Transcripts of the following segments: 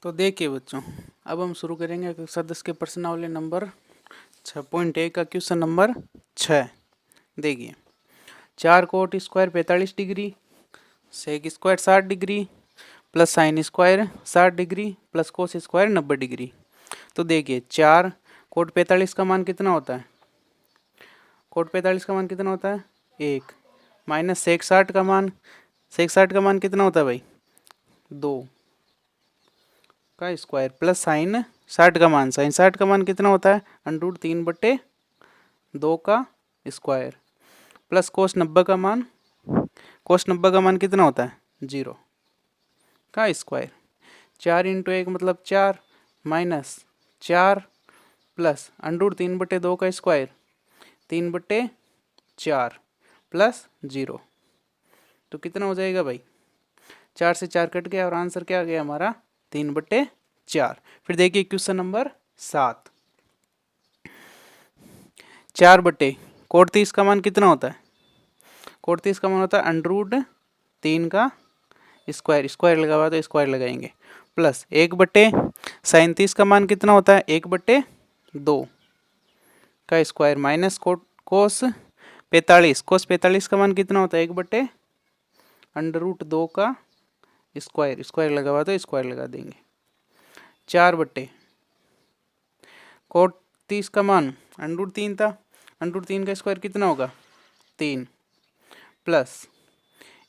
तो देखिए बच्चों, अब हम शुरू करेंगे कक्षा 10 के प्रश्नावली नंबर 6.1 का क्वेश्चन नंबर 6। देखिए, 4 cot square 45 degree, sec square 60 degree plus sine square 60 degree plus cos square 90 degree. तो देखिए, 4 कोट 45 का मान कितना होता है? कोट 45 का मान कितना होता है? 1 माइनस सेक 60 का मान, सेक 60 का मान कितना होता है भाई? 2 का स्क्वायर प्लस साइन 60 का मान, साइन 60 का मान कितना होता है? अंडरूट 3/2 का स्क्वायर प्लस कोस 90 का मान, कोस 90 का मान कितना होता है? 0 का स्क्वायर। 4 इंटू 1 मतलब 4 माइनस 4 प्लस अंडरूट 3/2 का स्क्वायर 3/4 प्लस 0। तो कितना हो जाएगा भाई? 4 से 4 कट गया और आंसर क्या आ गया हमारा? 3/4। फिर देखिए क्वेश्चन नंबर 7। 4 कोट 30 का मान कितना होता है? कोट 30 का मान होता है अंडरूट 3 का स्क्वायर, स्क्वायर लगा हुआ तो स्क्वायर लगाएंगे, प्लस 1 साइन 30 का मान कितना होता है? 1/2 का स्क्वायर माइनस कोस 45, कोस 45 का मान कितना होता है? 1/√2 का स्क्वायर, स्क्वायर लगा हुआ तो स्क्वायर लगा देंगे। 4 कोट 30 का मान अंडरूट 3 था, अंडरूट 3 का स्क्वायर कितना होगा? 3 प्लस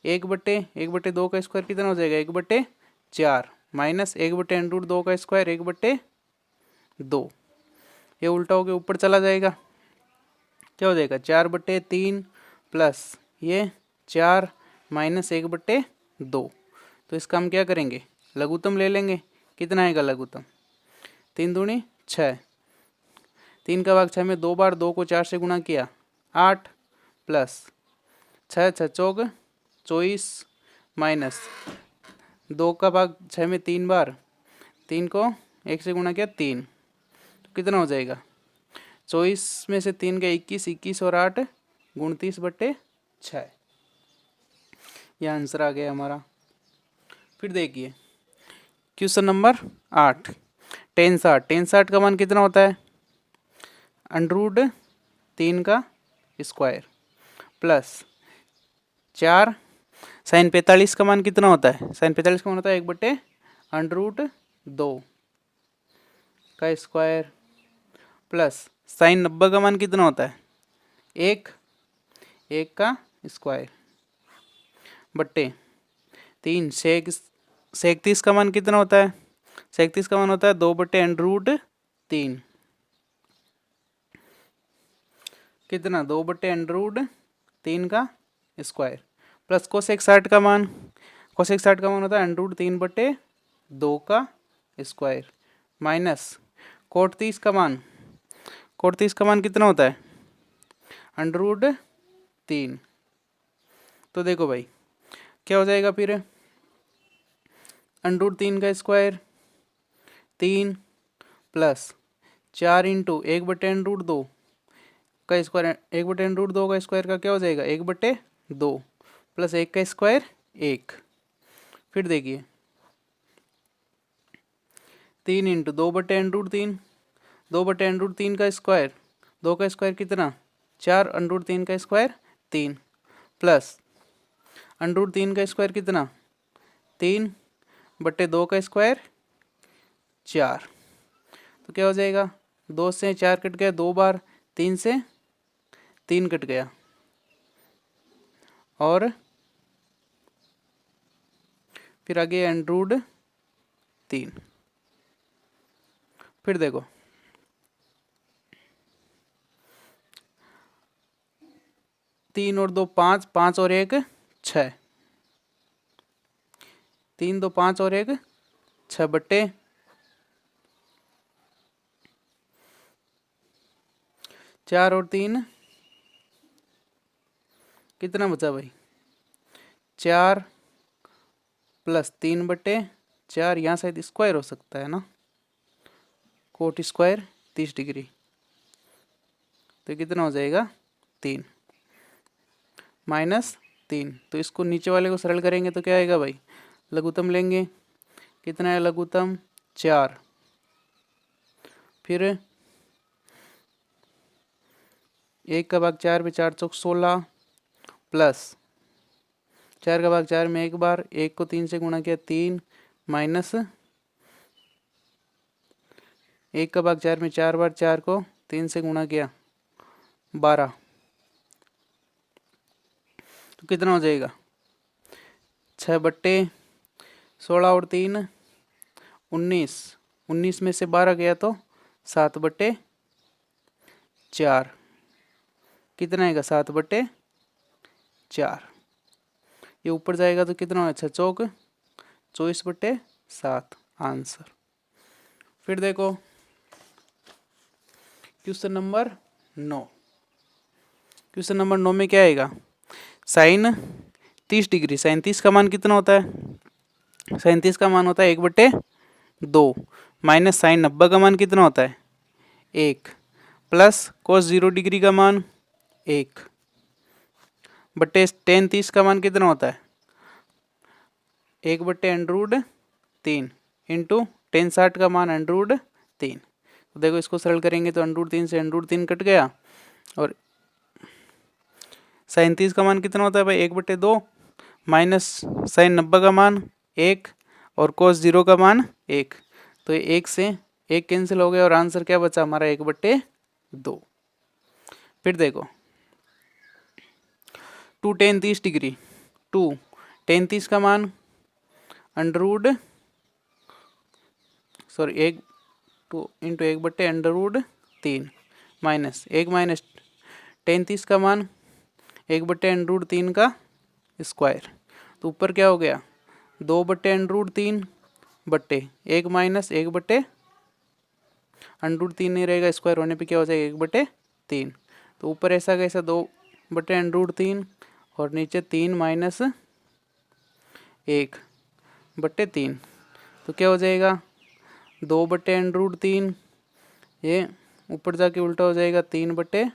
1/2 का स्क्वायर कितना हो जाएगा? 1/4 माइनस 1/√2 का स्क्वायर 1/2। ये उल्टा होकर ऊपर चला जाएगा, क्या हो जाएगा? 4/3 प्लस ये 4 माइनस 1/2। तो इसका हम क्या करेंगे? लघुत्तम ले लेंगे। कितना आएगा लघुत्तम? 3 दूनी 6, 3 का भाग 6 में 2 बार, 2 को 4 से गुणा किया 8 प्लस 6 6 चौक 24 माइनस 2 का भाग 6 में 3 बार, 3 को 1 से गुणा किया 3। तो कितना हो जाएगा? 24 में से 3 का 21, 21 और 8 29/6। यह आंसर आ गया हमारा। फिर देखिए क्वेश्चन नंबर 8। टेन 60 का मान कितना होता है? अंडरूट 3 का स्क्वायर प्लस 4 साइन 45 का मान कितना होता है? साइन 45 का मान होता है 1/√2 का स्क्वायर प्लस साइन 90 का मान कितना होता है? 1 का स्क्वायर बट्टे 3 सेक 30 का मान कितना होता है? सेक 30 का मान होता है 2/√3। कितना? 2/√3 का स्क्वायर प्लस कोसेक 60 का मान, कोसेक 60 का मान होता है अंडरूट 3/2 का स्क्वायर माइनस कोट 30 का मान, कोट 30 का मान कितना होता है? अंडरूट 3। तो देखो भाई क्या हो जाएगा फिर? अंडरूट 3 का स्क्वायर 3 प्लस 4 इंटू 1/√2 का स्क्वायर, 1/√2 का स्क्वायर का क्या हो जाएगा? 1/2 प्लस 1 का स्क्वायर 1। फिर देखिए 3 इंटू 2/√3, 2/√3 का स्क्वायर, 2 का स्क्वायर कितना? 4 अंडरूट 3 का स्क्वायर 3 प्लस अंडरूट 3 का स्क्वायर कितना? 3/2 का स्क्वायर 4। तो क्या हो जाएगा? 2 से 4 कट गया 2 बार, 3 से 3 कट गया और फिर आगे अंडरूट 3। फिर देखो 3 और 2 5, 5 और 1 6, 3 2 5 और 1 6 बट्टे 4 और 3 कितना बचा भाई? 4 प्लस 3/4, यहाँ शायद स्क्वायर हो सकता है ना, कोट स्क्वायर 30 डिग्री, तो कितना हो जाएगा? 3 माइनस 3। तो इसको नीचे वाले को सरल करेंगे तो क्या आएगा भाई? लघुत्तम लेंगे। कितना है लघुत्तम? 4, फिर 1 का भाग 4 में 4 चौक 16 प्लस 4 का भाग 4 में एक बार, 1 को 3 से गुणा किया 3 माइनस 1 का भाग 4 में 4 बार, 4 को 3 से गुणा किया 12, तो कितना हो जाएगा 6/16 और 3 19, 19 में से 12 गया तो 7/4, कितना आएगा 7/4, ये ऊपर जाएगा तो कितना होगा 6 चौक 24/7 आंसर। फिर देखो क्वेश्चन नंबर 9, क्वेश्चन नंबर 9 में क्या आएगा साइन 30 डिग्री, साइन 30 का मान कितना होता है, साइन 30 का मान होता है 1/2 माइनस साइन 90 का मान कितना होता है 1 प्लस कोस 0 डिग्री का मान 1 बटे टेन 30 का मान कितना होता है 1/√3 इंटू टेन 60 का मान √3। तो देखो इसको सरल करेंगे तो √3 से √3 कट गया और साइन 30 का मान कितना होता है भाई 1/2 माइनस साइन 90 का मान 1 और कोस 0 का मान 1, तो ये 1 से 1 कैंसिल हो गया और आंसर क्या बचा हमारा 1/2। फिर देखो 2 tan 30 डिग्री, 2 tan 30 का मान एक 2 इंटू 1/√3 माइनस 1 माइनस tan 30 का मान 1/√3 का स्क्वायर, तो ऊपर क्या हो गया 2/√3 बट्टे 1 माइनस 1/√3 नहीं रहेगा, स्क्वायर होने पे क्या हो जाएगा 1/3, तो ऊपर ऐसा कैसा 2/√3 और नीचे 3 माइनस 1/3, तो क्या हो जाएगा 2/√3, ये ऊपर जाके उल्टा हो जाएगा 3/2,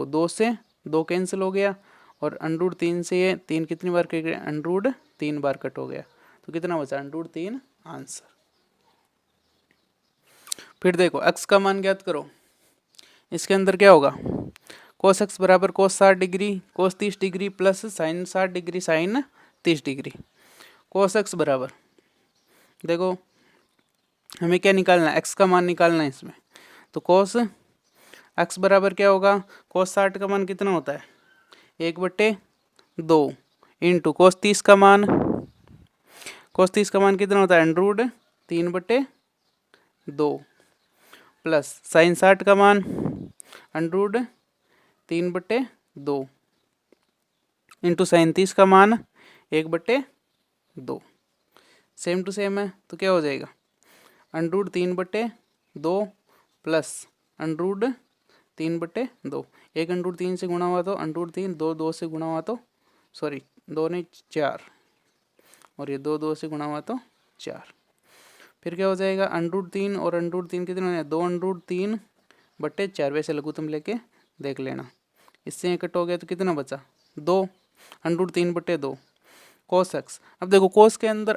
2 से 2 कैंसिल हो गया और √3 से ये 3 कितनी बार कट गया √3 बार कट हो गया, तो कितना बचा √3 आंसर। फिर देखो x का मान ज्ञात करो, इसके अंदर क्या होगा cos x बराबर cos 60 degree cos 30 degree plus sign 60 degree sine 30 degree. cos x बराबर देखो हमें क्या निकालना है x का मान निकालना है इसमें, तो cos x बराबर क्या होगा cos 60 का मान कितना होता है 1/2 इंटू cos 30 का मान, cos 30 का मान कितना होता है √3/2 प्लस साइन 60 का मान √3/2 इंटू साइन 30 का मान 1/2, सेम टू सेम है, तो क्या हो जाएगा √3/2 प्लस √3/2, 1 √3 से गुणा हुआ तो √3, 2 से गुणा हुआ तो 2 नहीं 4 और ये 2 से गुणा हुआ तो 4, फिर क्या हो जाएगा √3 और √3 कितने होने 2√3/4, वैसे लघुत्तम लेके देख लेना, इससे कट हो गया तो कितना बचा 2 √3/2 cos x। अब देखो cos के अंदर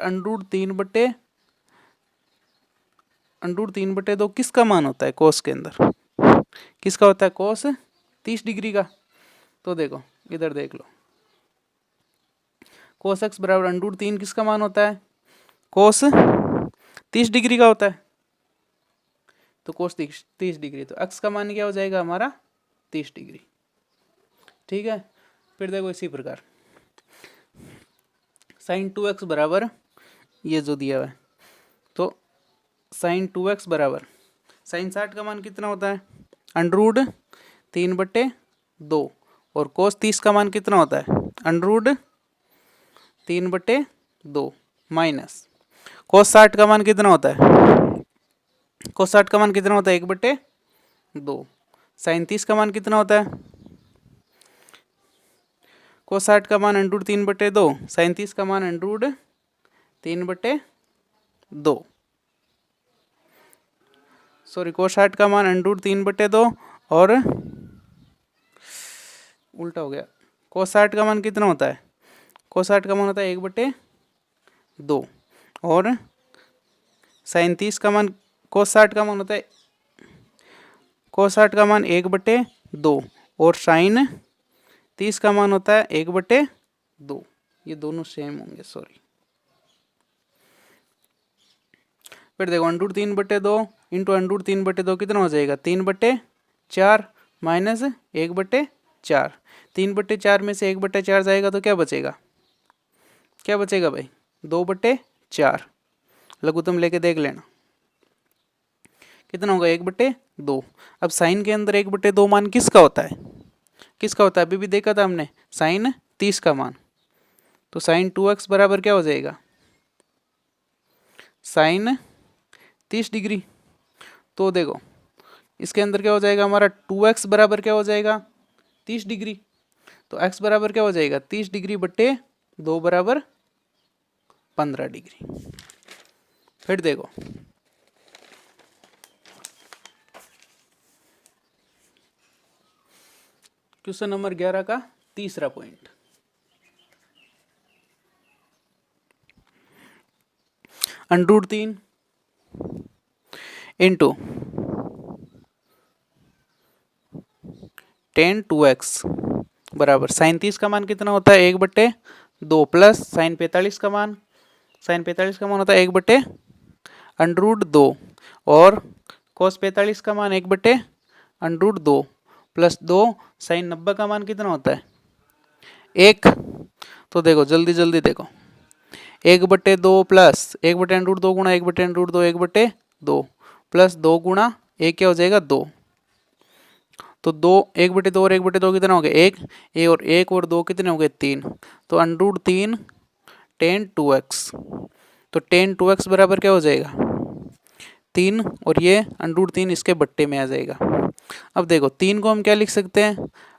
√3/2 किसका मान होता है cos के अंदर किसका होता है cos 30 डिग्री का, तो देखो इधर देख लो cos x बराबर √3 किसका मान होता है cos 30 डिग्री का होता है, तो cos 30 डिग्री, तो x का मान क्या हो जाएगा हमारा 30 डिग्री। ठीक है, फिर देखो इसी प्रकार साइन 2x बराबर ये जो दिया हुआ है, तो साइन 2x बराबर साइन 60 का मान कितना होता है √3/2 और cos 30 का मान कितना होता है √3/2 माइनस cos 60 का मान कितना होता है cos 60 का मान कितना होता है 1/2, साइन 30 का मान कितना होता है cos 60 का मान √3/2, साइन 30 का मान √3/2, cos 60 का मान √3/2 और उल्टा हो गया, cos 60 का मान कितना होता है cos 60 का मान होता है 1/2 और साइन 30 का मान कोस 60 का मान होता है, कोस 60 का मान 1/2 और साइन 30 का मान होता है 1/2। ये दोनों सेम होंगे, सॉरी। फिर देखो √3/2 इंटू √3/2 कितना हो जाएगा, 3/4 माइनस 1/4। 3/4 में से 1/4 जाएगा तो क्या बचेगा, क्या बचेगा भाई, 2/4। लघुत्तम लेके देख लेना कितना होगा, 1/2। अब साइन के अंदर 1/2 मान किसका होता है, किसका होता है, अभी भी देखा था हमने, साइन 30 का मान। तो साइन 2x बराबर क्या हो जाएगा, साइन 30 डिग्री। तो देखो इसके अंदर क्या हो जाएगा हमारा, 2x बराबर क्या हो जाएगा, 30 डिग्री। तो x बराबर क्या हो जाएगा, 30 डिग्री बट्टे 2 बराबर 15 डिग्री। फिर देखो क्वेश्चन नंबर 11 का तीसरा पॉइंट, √3 इंटू tan 2x बराबर साइन 30 का मान कितना होता है, 1/2 प्लस साइन 45 का मान, साइन 45 का मान होता है 1/√2 और cos 45 का मान 1/√2 प्लस 2 साइन 90 का मान कितना होता है 1। तो देखो जल्दी जल्दी देखो, 1/2 प्लस 1/√2 गुणा 1/√2 1/2 प्लस 2 गुणा 1 क्या हो जाएगा 2। तो 2 1/2 और 1/2 कितना हो गया 1, ए और 1 और 2 कितने हो गए 3। तो √3 tan 2x, तो tan 2x बराबर क्या हो जाएगा 3 और ये √3 इसके बट्टे में आ जाएगा। अब देखो 3 को हम क्या लिख सकते हैं,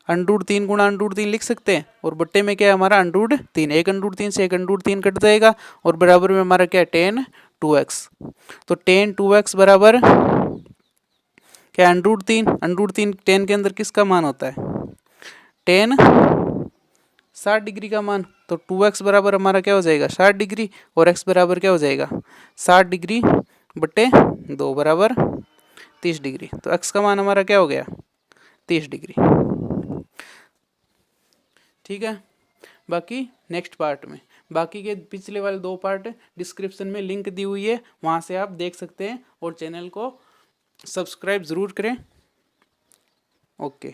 √3 गुणा √3 लिख सकते हैं और बट्टे में क्या है हमारा √3, एक √3 से एक √3 कट जाएगा और बराबर में हमारा क्या है tan 2x। तो tan 2x बराबर क्या, √3 tan के अंदर किसका मान होता है tan 60 डिग्री का मान। तो 2x बराबर हमारा क्या हो जाएगा 60 डिग्री और x बराबर क्या हो जाएगा 60 डिग्री बट्टे 2 बराबर 30 डिग्री। तो x का मान हमारा क्या हो गया 30 डिग्री। ठीक है, बाकी नेक्स्ट पार्ट में, बाकी के पिछले वाले 2 पार्ट डिस्क्रिप्शन में लिंक दी हुई है, वहाँ से आप देख सकते हैं और चैनल को सब्सक्राइब ज़रूर करें। ओके।